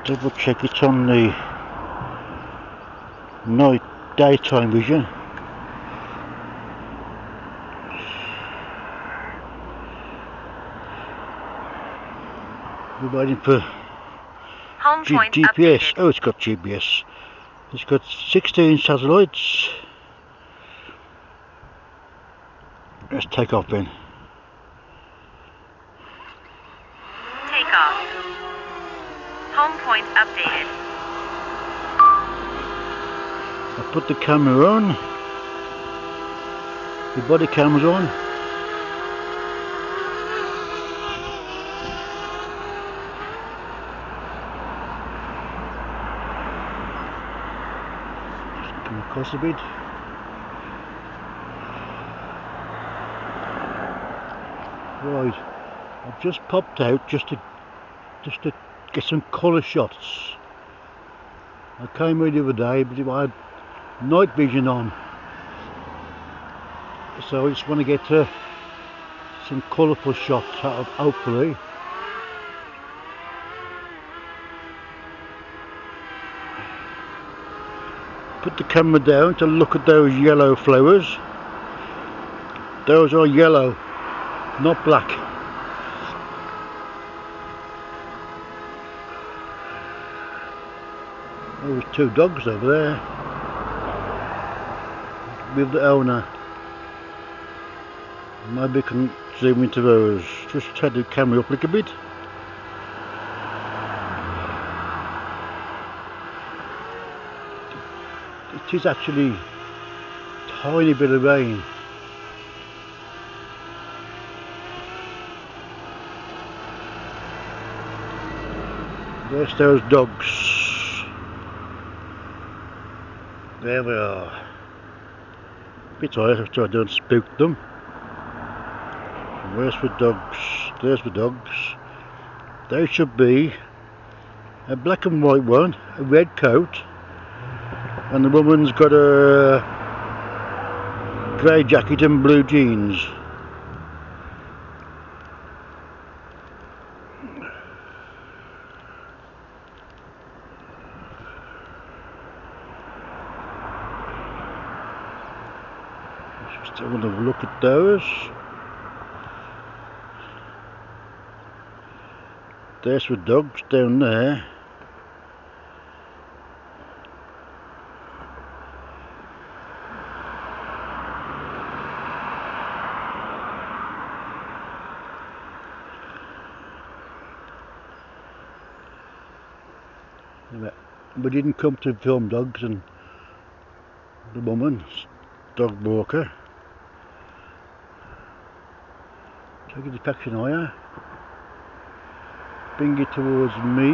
double check it's on the night daytime vision. We're waiting for GPS. Updated. Oh, it's got GPS. It's got 16 satellites. Let's take off then. Take off. Home point updated. I put the camera on. The body cam's on. Just come across a bit. Right, I've just popped out just to get some colour shots. I came here the other day, but I had night vision on, so I just want to get some colourful shots out of, hopefully. Put the camera down to look at those yellow flowers. Those are yellow, not black. Oh, there's two dogs over there with the owner. Maybe I can zoom into those. Just turn the camera up a little bit. It is actually a tiny bit of rain. There's those dogs. There they are. Bit tired, so I don't spook them. Where's the dogs? There's the dogs. They should be a black and white one, a red coat, and the woman's got a grey jacket and blue jeans. Just have a look at those. There's the dogs down there. We didn't come to film dogs and the woman's dog walker. Take a detection higher. Bring it towards me.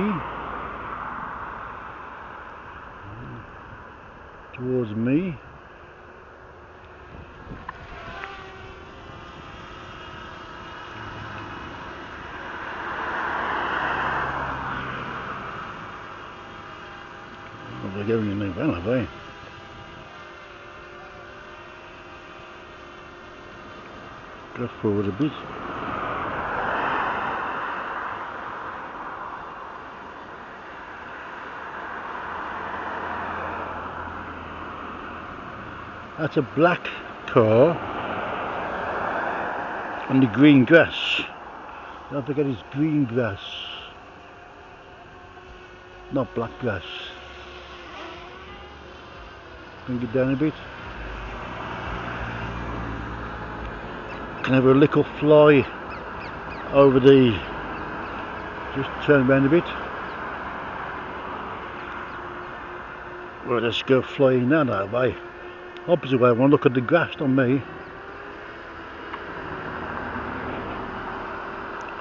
Towards me. Oh, they're going in the van, are they? Go forward a bit. That's a black car on the green grass. Don't forget it's green grass, not black grass. Bring it down a bit. Can have a little fly over the. Just turn around a bit. Well, let's go flying down that way. Opposite way, I want to look at the grass, not me.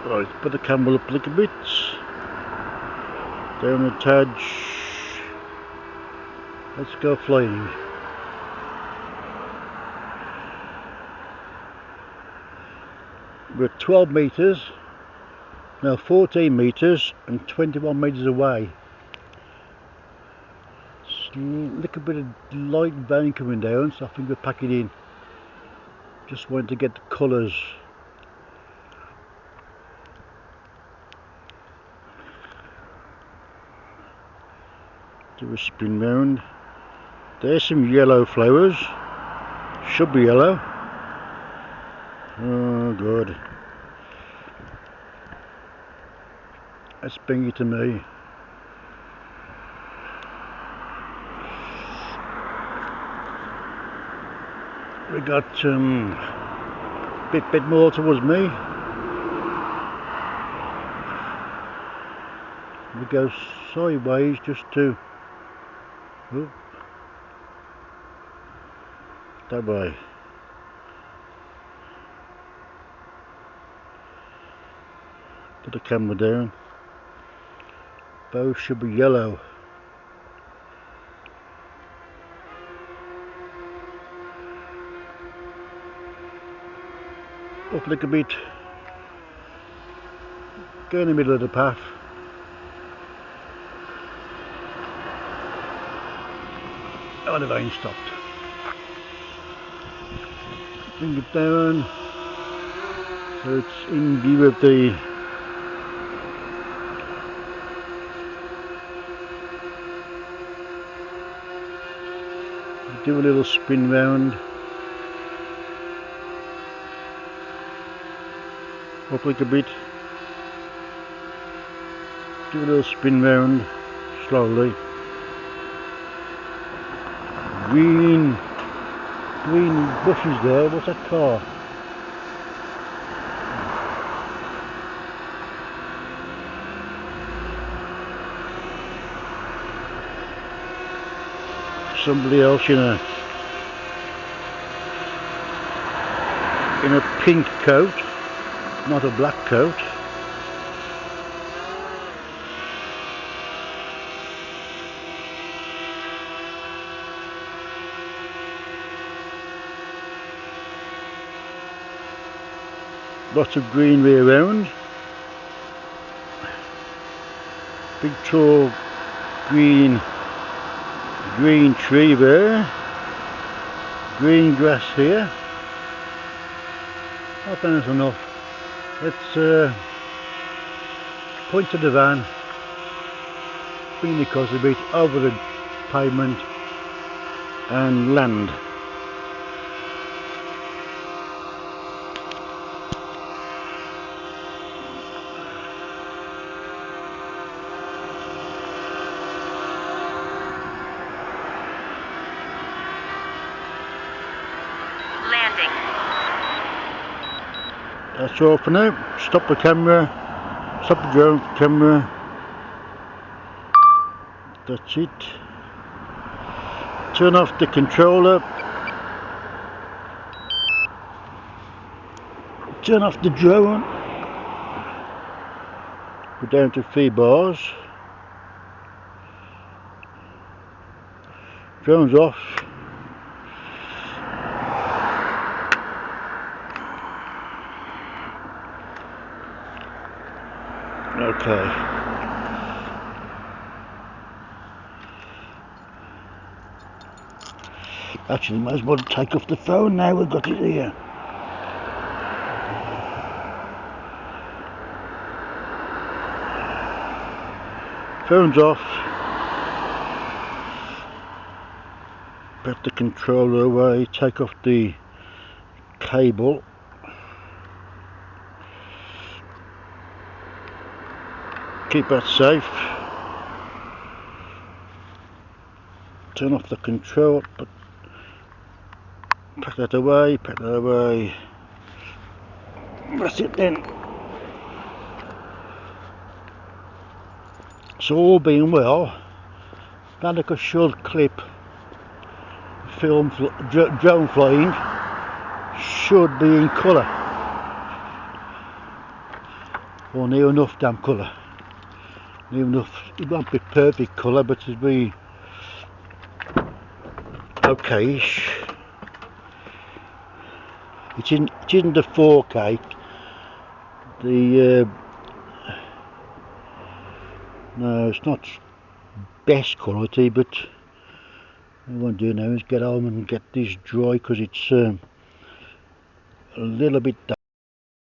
Right, put the camera up a little bit. Down the edge. Let's go flying. We're 12 metres, now 14 metres and 21 metres away. Little bit of light rain coming down, so I think we'll pack it in. Just wanted to get the colours. Do a spin round. There's some yellow flowers. Should be yellow. Oh god. That's bingy to me. We got bit more towards me. We go sideways just to that way. Put the camera down. Both should be yellow. Up a little bit. Go in the middle of the path. Oh, the rain stopped. Bring it down so it's in view of the do a little spin round. Up like a bit. Do a little spin round slowly. Green bushes there. What's that car? Somebody else in a pink coat, not a black coat. Lots of greenery around. Big tall green tree there. Green grass here. I think that's enough. Let's point to the van. Bring the cars a bit over the pavement and land. That's all for now. Stop the camera. Stop the drone camera. That's it. Turn off the controller. Turn off the drone. Go down to 3 bars. Drone's off. Okay. Actually, might as well take off the phone now we've got it here. Phone's off. Put the controller away, take off the cable. Keep that safe. Turn off the control, pack that away, That's it then. So all being well, that like a short clip film drone flying should be in colour. Or near enough damn colour. It won't be perfect colour, but it'll be okay-ish. It isn't the 4K. No, it's not best quality, but what I want to do now is get home and get this dry because it's a little bit dark.